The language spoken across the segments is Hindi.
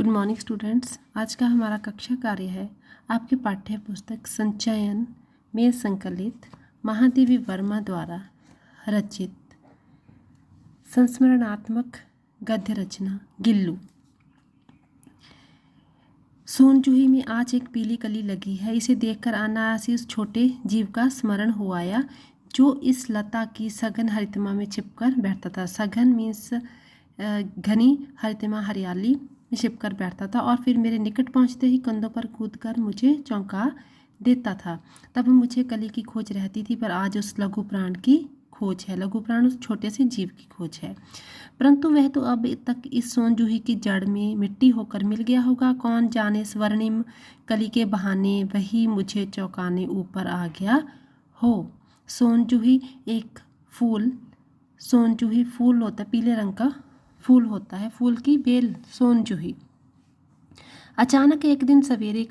Good morning students. आज का हमारा कक्षा कार्य है आपके पाठ्य पुस्तक संचयन में संकलित महादेवी वर्मा द्वारा रचित संस्मरणात्मक गद्य रचना गिल्लू। सोनजूही में आज एक पीली कली लगी है। इसे देखकर अनायासे उस छोटे जीव का स्मरण हो आया जो इस लता की सघन हरितमा में छिपकर बैठता था। सघन मीन्स घनी, हरितमा हरियाली में छिपकर बैठता था और फिर मेरे निकट पहुंचते ही कंधों पर कूदकर मुझे चौंका देता था। तब मुझे कली की खोज रहती थी, पर आज उस लघु प्राण की खोज है। लघु प्राण उस छोटे से जीव की खोज है, परंतु वह तो अब तक इस सोनजूही की जड़ में मिट्टी होकर मिल गया होगा। कौन जाने स्वर्णिम कली के बहाने वही मुझे चौंकाने ऊपर आ गया हो। सोनजूही एक फूल, सोनजूही फूल होता है, पीले रंग का फूल होता है, फूल की बेल सोनजूही। अचानक एक दिन सवेरे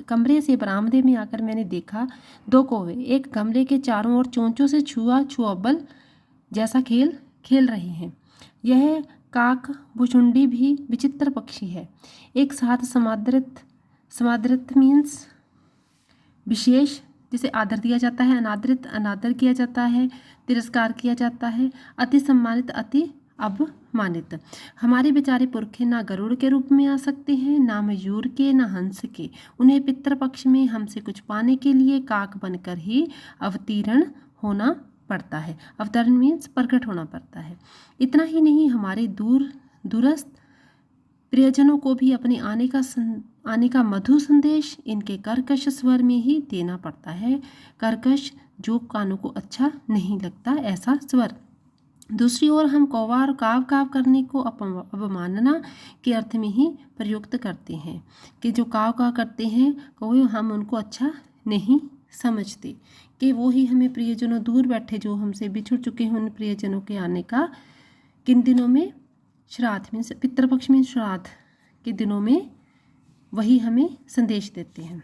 कमरे से बरामदे में आकर मैंने देखा दो कौवे एक गमले के चारों ओर चोंचों से छुआबल जैसा खेल खेल रहे हैं। यह काक भुचुंडी भी विचित्र पक्षी है। एक साथ समादृत मीन्स विशेष, जिसे आदर दिया जाता है, अनादरित अनादर किया जाता है, तिरस्कार किया जाता है, अति सम्मानित अति अवमानित। हमारे बेचारे पुरखे ना गरुड़ के रूप में आ सकते हैं, ना मयूर के, ना हंस के। उन्हें पितृपक्ष में हमसे कुछ पाने के लिए काक बनकर ही अवतीर्ण होना पड़ता है। अवतरण मीन्स प्रकट होना पड़ता है। इतना ही नहीं, हमारे दूरस्थ प्रियजनों को भी अपने आने का मधुर संदेश इनके कर्कश स्वर में ही देना पड़ता है। कर्कश, जो कानों को अच्छा नहीं लगता, ऐसा स्वर। दूसरी ओर हम कौवा और काव काव करने को अवमानना के अर्थ में ही प्रयुक्त करते हैं कि जो काव काव करते हैं कौवे, हम उनको अच्छा नहीं समझते कि वो ही हमें प्रियजनों, दूर बैठे जो हमसे बिछुड़ चुके हैं, उन प्रियजनों के आने का किन दिनों में, श्राद्ध में, पितृपक्ष में, श्राद्ध के दिनों में वही हमें संदेश देते हैं।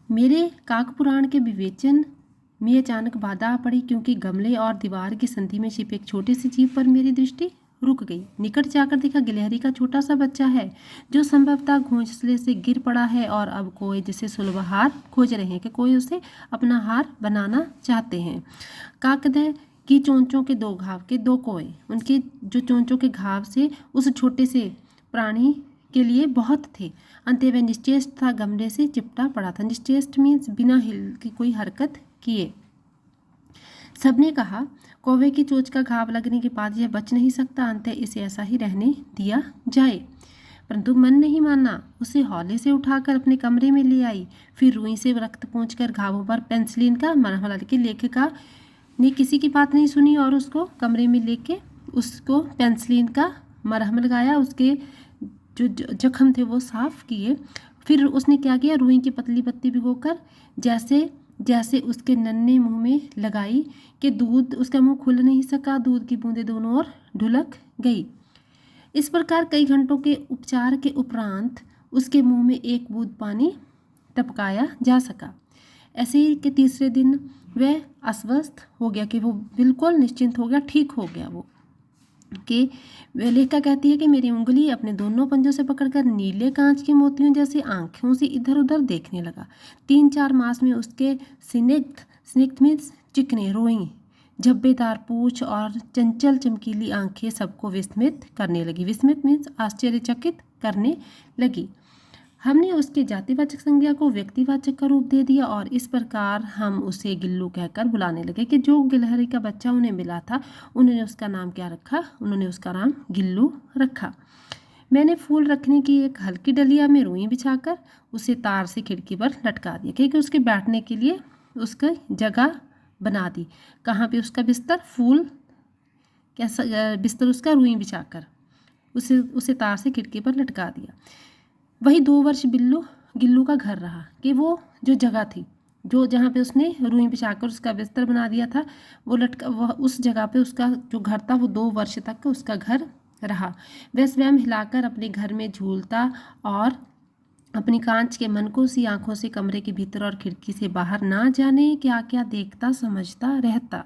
मेरे काकपुराण के विवेचन में अचानक बाधा आ पड़ी, क्योंकि गमले और दीवार की संधि में छिपे एक छोटे से जीव पर मेरी दृष्टि रुक गई। निकट जाकर देखा गिलहरी का छोटा सा बच्चा है जो संभवतः घोंसले से गिर पड़ा है और अब कोई जिसे सुलभ हार खोज रहे हैं कि कोई उसे अपना हार बनाना चाहते हैं। काकदह की चोंचों के दो घाव के दो कोए, उनके जो चोंचों के घाव से उस छोटे से प्राणी के लिए बहुत थे। अंत वह निश्चेष्ट था, गमले से चिपटा पड़ा था। निश्चेष्ट मीन्स बिना हिल की कोई हरकत किए। सबने कहा कौवे की चोंच का घाव लगने के बाद यह बच नहीं सकता, अंत इसे ऐसा ही रहने दिया जाए। परंतु मन नहीं माना, उसे हौले से उठाकर अपने कमरे में ले आई। फिर रुई से रक्त पोंछकर घावों पर पेंसिलिन का मरहम लगा के लेखिका ने किसी की बात नहीं सुनी और उसको कमरे में लेके उसको पेंसिलिन का मरहम लगाया, उसके जो जख्म थे वो साफ किए। फिर उसने क्या किया, रुई की पतली पत्ती भिगोकर जैसे उसके नन्हे मुंह में लगाई कि दूध, उसका मुंह खुल नहीं सका, दूध की बूंदें दोनों ओर ढुलक गई। इस प्रकार कई घंटों के उपचार के उपरांत उसके मुंह में एक बूंद पानी टपकाया जा सका। ऐसे ही कि तीसरे दिन वह अस्वस्थ हो गया, कि वो बिल्कुल निश्चिंत हो गया, ठीक हो गया वो। कि लेखिका कहती है कि मेरी उंगली अपने दोनों पंजों से पकड़कर नीले कांच के मोतियों जैसे आंखों से इधर उधर देखने लगा। 3-4 मास में उसके स्निग्ध मीन्स चिकने, रोई, झब्बेदार पूंछ और चंचल चमकीली आंखें सबको विस्मित करने लगी। विस्मित मीन्स आश्चर्यचकित करने लगी। हमने उसके जातिवाचक संज्ञा को व्यक्तिवाचक का रूप दे दिया और इस प्रकार हम उसे गिल्लू कहकर बुलाने लगे। कि जो गिलहरी का बच्चा उन्हें मिला था, उन्होंने उसका नाम क्या रखा, उन्होंने उसका नाम गिल्लू रखा। मैंने फूल रखने की एक हल्की डलिया में रुई बिछाकर उसे तार से खिड़की पर लटका दिया, क्योंकि उसके बैठने के लिए उसकी जगह बना दी। कहाँ पे उसका बिस्तर, फूल कैसा बिस्तर उसका, रुई बिछाकर उसे तार से खिड़की पर लटका दिया। वही 2 वर्ष गिल्लू का घर रहा। कि वो जो जगह थी, जो जहाँ पे उसने रुई बिछाकर उसका बिस्तर बना दिया था, वह उस जगह पे उसका जो घर था वो 2 वर्ष तक उसका घर रहा। वह स्वयं हिलाकर अपने घर में झूलता और अपनी कांच के मनकों सी आंखों से कमरे के भीतर और खिड़की से बाहर ना जाने क्या क्या देखता समझता रहता,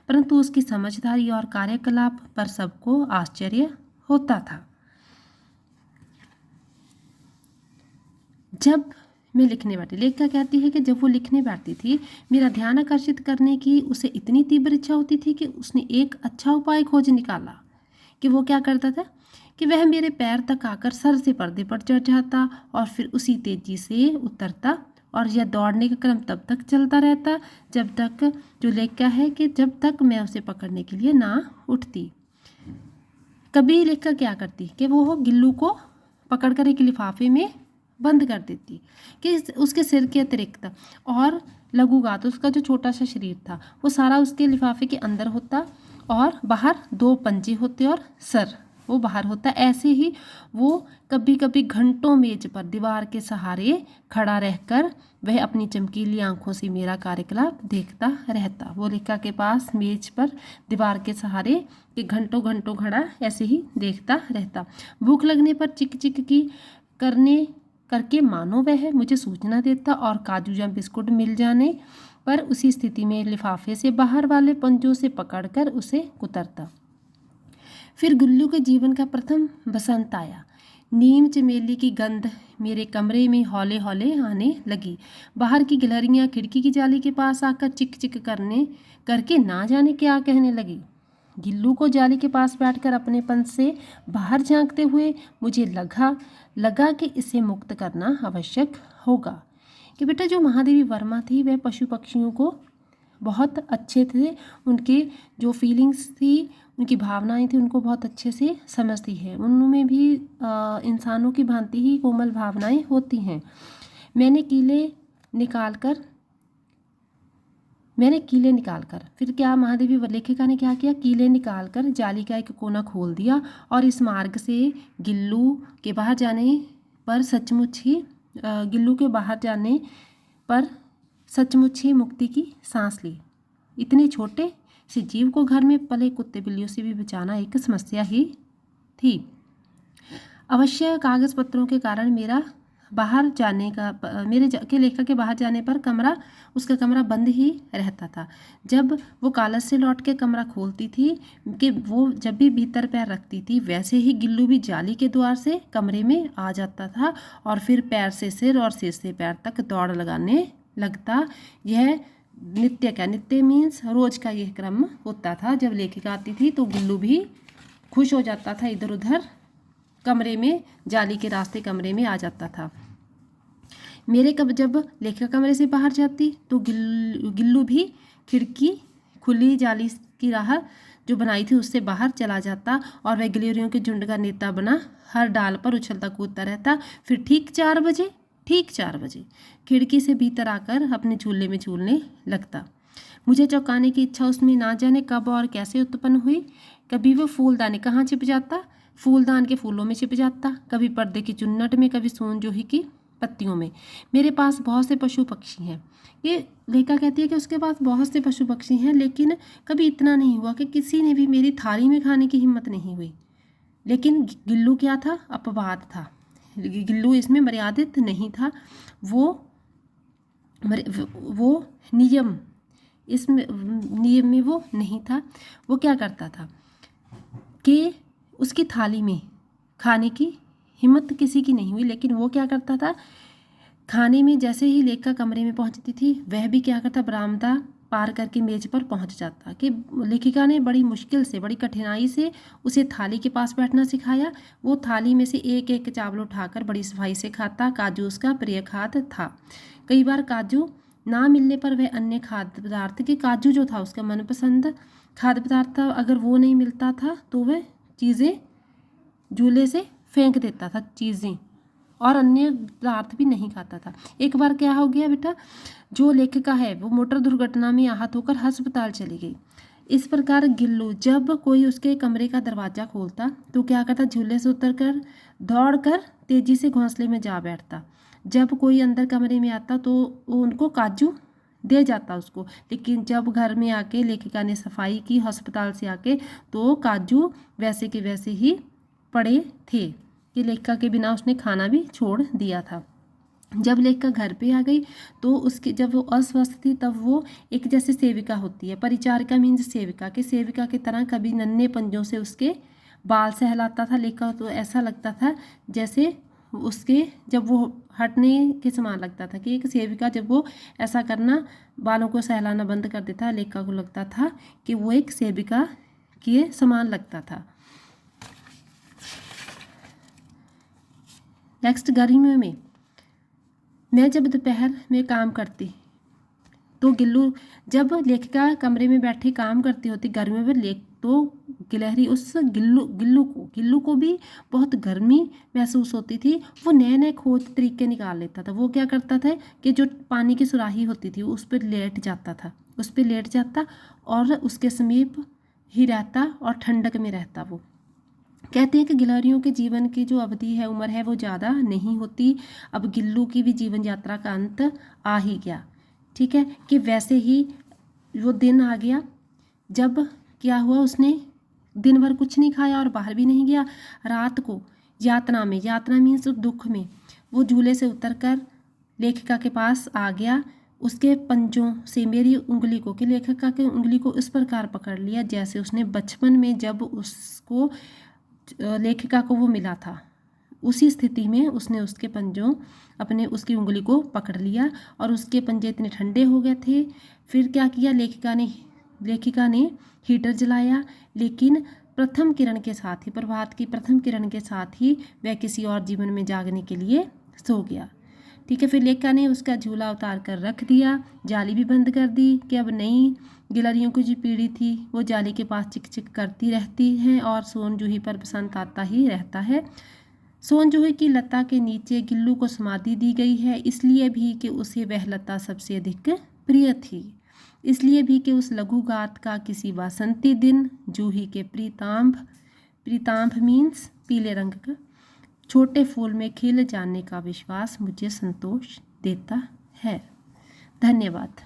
परंतु उसकी समझदारी और कार्यकलाप पर सबको आश्चर्य होता था। जब मैं लिखने बैठी, लेखिका कहती है कि जब वो लिखने बैठती थी, मेरा ध्यान आकर्षित करने की उसे इतनी तीव्र इच्छा होती थी कि उसने एक अच्छा उपाय खोज निकाला। कि वो क्या करता था कि वह मेरे पैर तक आकर सर से पर्दे पर चढ़ जाता और फिर उसी तेजी से उतरता, और यह दौड़ने का क्रम तब तक चलता रहता जब तक, जो लेखिका है कि जब तक मैं उसे पकड़ने के लिए ना उठती। कभी लेखिका क्या करती कि वो गिल्लू को पकड़कर एक लिफाफे में बंद कर देती कि उसके सिर के अतिरिक्त और लघुगात, उसका जो छोटा सा शरीर था वो सारा उसके लिफाफे के अंदर होता और बाहर दो पंजे होते और सर वो बाहर होता। ऐसे ही वो कभी कभी घंटों मेज पर दीवार के सहारे खड़ा रहकर वह अपनी चमकीली आंखों से मेरा कार्यकलाप देखता रहता। वो लेखिका के पास मेज पर दीवार के सहारे कि घंटों घंटों खड़ा ऐसे ही देखता रहता। भूख लगने पर चिक चिक की करके मानो वह मुझे सूचना देता और काजू या बिस्कुट मिल जाने पर उसी स्थिति में लिफाफे से बाहर वाले पंजों से पकड़कर उसे कुतरता। फिर गुल्लू के जीवन का प्रथम बसंत आया। नीम चमेली की गंध मेरे कमरे में हौले हौले आने लगी। बाहर की गिलहरियाँ खिड़की की जाली के पास आकर चिक चिक करके ना जाने क्या कहने लगी। गिल्लू को जाली के पास बैठकर अपनेपन से बाहर झांकते हुए मुझे लगा कि इसे मुक्त करना आवश्यक होगा। कि बेटा जो महादेवी वर्मा थी वह पशु पक्षियों को बहुत अच्छे थे, उनके जो फीलिंग्स थी, उनकी भावनाएं थी, उनको बहुत अच्छे से समझती है। उनमें भी इंसानों की भांति ही कोमल भावनाएं होती हैं। मैंने कीले निकाल कर फिर क्या महादेवी लेखिका ने क्या किया, कीले निकाल कर जाली का एक कोना खोल दिया और इस मार्ग से गिल्लू के बाहर जाने पर सचमुच ही मुक्ति की सांस ली। इतने छोटे से जीव को घर में पले कुत्ते बिल्लियों से भी बचाना एक समस्या ही थी। अवश्य कागज पत्रों के कारण लेखिका के बाहर जाने पर उसका कमरा बंद ही रहता था। जब वो कॉलेज से लौट के कमरा खोलती थी कि वो जब भी भीतर पैर रखती थी वैसे ही गिल्लू भी जाली के द्वार से कमरे में आ जाता था और फिर पैर से सिर और सिर से पैर तक दौड़ लगाने लगता। यह नित्य मीन्स रोज का यह क्रम होता था। जब लेखिका आती थी तो गिल्लू भी खुश हो जाता था, इधर उधर कमरे में जाली के रास्ते कमरे में आ जाता था। जब लेखिका कमरे से बाहर जाती तो गिल्लू भी खिड़की खुली जाली की राह जो बनाई थी उससे बाहर चला जाता और वह गिलहरियों के झुंड का नेता बना हर डाल पर उछलता कूदता रहता। फिर ठीक 4 बजे खिड़की से भीतर आकर अपने झूले में झूलने लगता। मुझे चौंकाने की इच्छा उसमें ना जाने कब और कैसे उत्पन्न हुई। कभी वो फूलदानी कहाँ छिप जाता, फूलदान के फूलों में छिप जाता, कभी पर्दे की चुन्नट में, कभी सोन जूही की पत्तियों में। मेरे पास बहुत से पशु पक्षी हैं। ये लेखिका कहती है कि उसके पास बहुत से पशु पक्षी हैं, लेकिन कभी इतना नहीं हुआ कि किसी ने भी मेरी थाली में खाने की हिम्मत नहीं हुई। लेकिन गिल्लू क्या था, अपवाद था। गिल्लू इसमें मर्यादित नहीं था, वो नियम में वो नहीं था। वो क्या करता था कि उसकी थाली में खाने की हिम्मत किसी की नहीं हुई, लेकिन वो क्या करता था, खाने में जैसे ही लेखिका कमरे में पहुंचती थी वह भी क्या करता, बरामदा पार करके मेज पर पहुंच जाता। कि लेखिका ने बड़ी मुश्किल से, बड़ी कठिनाई से उसे थाली के पास बैठना सिखाया। वो थाली में से एक एक चावल उठाकर बड़ी सफाई से खाता। काजू उसका प्रिय खाद्य था। कई बार काजू ना मिलने पर वह अन्य खाद्य पदार्थ के काजू जो था उसका मनपसंद खाद्य पदार्थ था, अगर वो नहीं मिलता था तो वह चीज़ें झूले से फेंक देता था, चीज़ें और अन्य पदार्थ भी नहीं खाता था। एक बार क्या हो गया बेटा, जो लेखिका है वो मोटर दुर्घटना में आहत होकर अस्पताल चली गई। इस प्रकार गिल्लू जब कोई उसके कमरे का दरवाज़ा खोलता तो क्या करता, झूले से उतरकर दौड़कर तेजी से घोंसले में जा बैठता। जब कोई अंदर कमरे में आता तो वो उनको काजू दे जाता उसको। लेकिन जब घर में आके लेखिका ने सफाई की अस्पताल से आके तो काजू वैसे के वैसे ही पड़े थे कि लेखिका के बिना उसने खाना भी छोड़ दिया था। जब लेखिका घर पे आ गई तो उसके जब वो अस्वस्थ थी तब वो एक जैसे सेविका होती है, परिचारिका मीन्स सेविका, के सेविका की तरह कभी नन्हे पंजों से उसके बाल सहलाता था। लेखिका तो ऐसा लगता था जैसे उसके जब वो हटने के समान लगता था कि एक सेविका जब वो ऐसा करना बालों को सहलाना बंद कर देता है, लेखिका को लगता था कि वो एक सेविका के समान लगता था। नेक्स्ट, गर्मियों में मैं जब दोपहर में काम करती तो गिल्लू, जब लेखिका कमरे में बैठी काम करती होती गर्मियों में तो गिलहरी उस गिल्लू को भी बहुत गर्मी महसूस होती थी। वो नए नए खोज तरीके निकाल लेता था। वो क्या करता था कि जो पानी की सुराही होती थी उस पर लेट जाता और उसके समीप ही रहता और ठंडक में रहता। वो कहते हैं कि गिलहरियों के जीवन की जो अवधि है, उम्र है, वो ज़्यादा नहीं होती। अब गिल्लू की भी जीवन यात्रा का अंत आ ही गया। ठीक है, कि वैसे ही वो दिन आ गया जब क्या हुआ, उसने दिन भर कुछ नहीं खाया और बाहर भी नहीं गया। रात को यातना मीन्स दुख में वो झूले से उतरकर लेखिका के पास आ गया। उसके पंजों से मेरी उंगली को, कि लेखिका की उंगली को इस प्रकार पकड़ लिया जैसे उसने बचपन में जब उसको लेखिका को वो मिला था, उसी स्थिति में उसने उसके पंजों उसकी उंगली को पकड़ लिया और उसके पंजे इतने ठंडे हो गए थे। फिर क्या किया, लेखिका ने हीटर जलाया, लेकिन प्रभात की प्रथम किरण के साथ ही वह किसी और जीवन में जागने के लिए सो गया। ठीक है, फिर लेखिका ने उसका झूला उतार कर रख दिया, जाली भी बंद कर दी कि अब नई गिलहरियों की जो पीढ़ी थी वो जाली के पास चिक चिक करती रहती हैं और सोन जूही पर बसंत आता ही रहता है। सोन जूही की लता के नीचे गिल्लू को समाधि दी गई है, इसलिए भी कि उसे वह लता सबसे अधिक प्रिय थी, इसलिए भी कि उस लघुगात का किसी वासंती दिन जूही के प्रीतांभ मीन्स पीले रंग का छोटे फूल में खिल जाने का विश्वास मुझे संतोष देता है। धन्यवाद।